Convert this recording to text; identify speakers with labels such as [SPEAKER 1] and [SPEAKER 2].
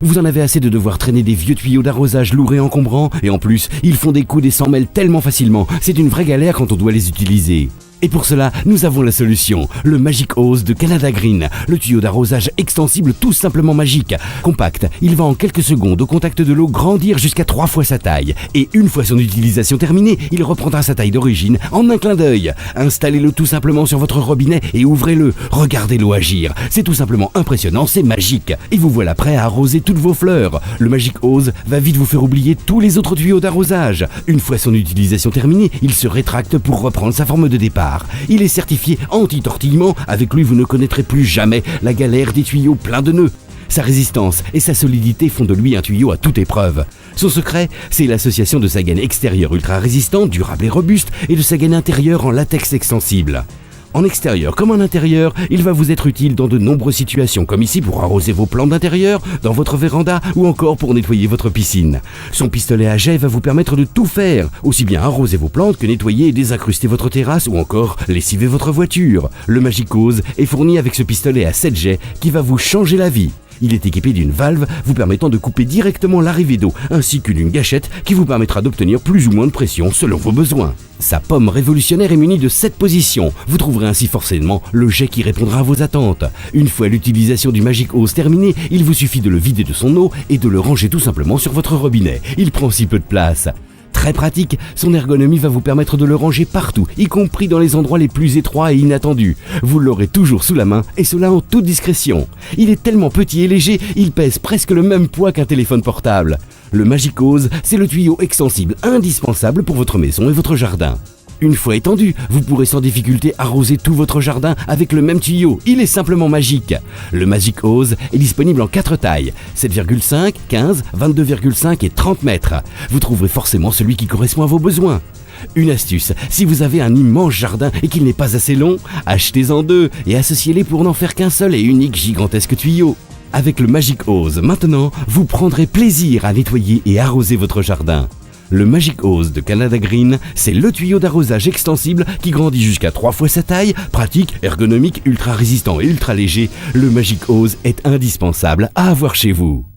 [SPEAKER 1] Vous en avez assez de devoir traîner des vieux tuyaux d'arrosage lourds et encombrants, et en plus, ils font des coups et s'en mêlent tellement facilement, c'est une vraie galère quand on doit les utiliser. Et pour cela, nous avons la solution, le Magic Hose de Canada Green, le tuyau d'arrosage extensible tout simplement magique. Compact, il va en quelques secondes au contact de l'eau grandir jusqu'à 3 fois sa taille. Et une fois son utilisation terminée, il reprendra sa taille d'origine en un clin d'œil. Installez-le tout simplement sur votre robinet et ouvrez-le. Regardez-le agir. C'est tout simplement impressionnant, c'est magique. Et vous voilà prêt à arroser toutes vos fleurs. Le Magic Hose va vite vous faire oublier tous les autres tuyaux d'arrosage. Une fois son utilisation terminée, il se rétracte pour reprendre sa forme de départ. Il est certifié anti-tortillement, avec lui vous ne connaîtrez plus jamais la galère des tuyaux pleins de nœuds. Sa résistance et sa solidité font de lui un tuyau à toute épreuve. Son secret, c'est l'association de sa gaine extérieure ultra résistante, durable et robuste, et de sa gaine intérieure en latex extensible. En extérieur comme en intérieur, il va vous être utile dans de nombreuses situations, comme ici pour arroser vos plantes d'intérieur, dans votre véranda ou encore pour nettoyer votre piscine. Son pistolet à jet va vous permettre de tout faire, aussi bien arroser vos plantes que nettoyer et désincruster votre terrasse ou encore lessiver votre voiture. Le Magic Hose est fourni avec ce pistolet à 7 jets qui va vous changer la vie. Il est équipé d'une valve vous permettant de couper directement l'arrivée d'eau, ainsi que d'une gâchette qui vous permettra d'obtenir plus ou moins de pression selon vos besoins. Sa pomme révolutionnaire est munie de 7 positions. Vous trouverez ainsi forcément le jet qui répondra à vos attentes. Une fois l'utilisation du Magic Hose terminée, il vous suffit de le vider de son eau et de le ranger tout simplement sur votre robinet. Il prend si peu de place. Très pratique, son ergonomie va vous permettre de le ranger partout, y compris dans les endroits les plus étroits et inattendus. Vous l'aurez toujours sous la main, et cela en toute discrétion. Il est tellement petit et léger, il pèse presque le même poids qu'un téléphone portable. Le Magic Hose, c'est le tuyau extensible indispensable pour votre maison et votre jardin. Une fois étendu, vous pourrez sans difficulté arroser tout votre jardin avec le même tuyau. Il est simplement magique. Le Magic Hose est disponible en 4 tailles, 7,5, 15, 22,5 et 30 mètres. Vous trouverez forcément celui qui correspond à vos besoins. Une astuce, si vous avez un immense jardin et qu'il n'est pas assez long, achetez-en 2 et associez-les pour n'en faire qu'un seul et unique gigantesque tuyau. Avec le Magic Hose, maintenant, vous prendrez plaisir à nettoyer et arroser votre jardin. Le Magic Hose de Canada Green, c'est le tuyau d'arrosage extensible qui grandit jusqu'à 3 fois sa taille, pratique, ergonomique, ultra résistant et ultra léger. Le Magic Hose est indispensable à avoir chez vous.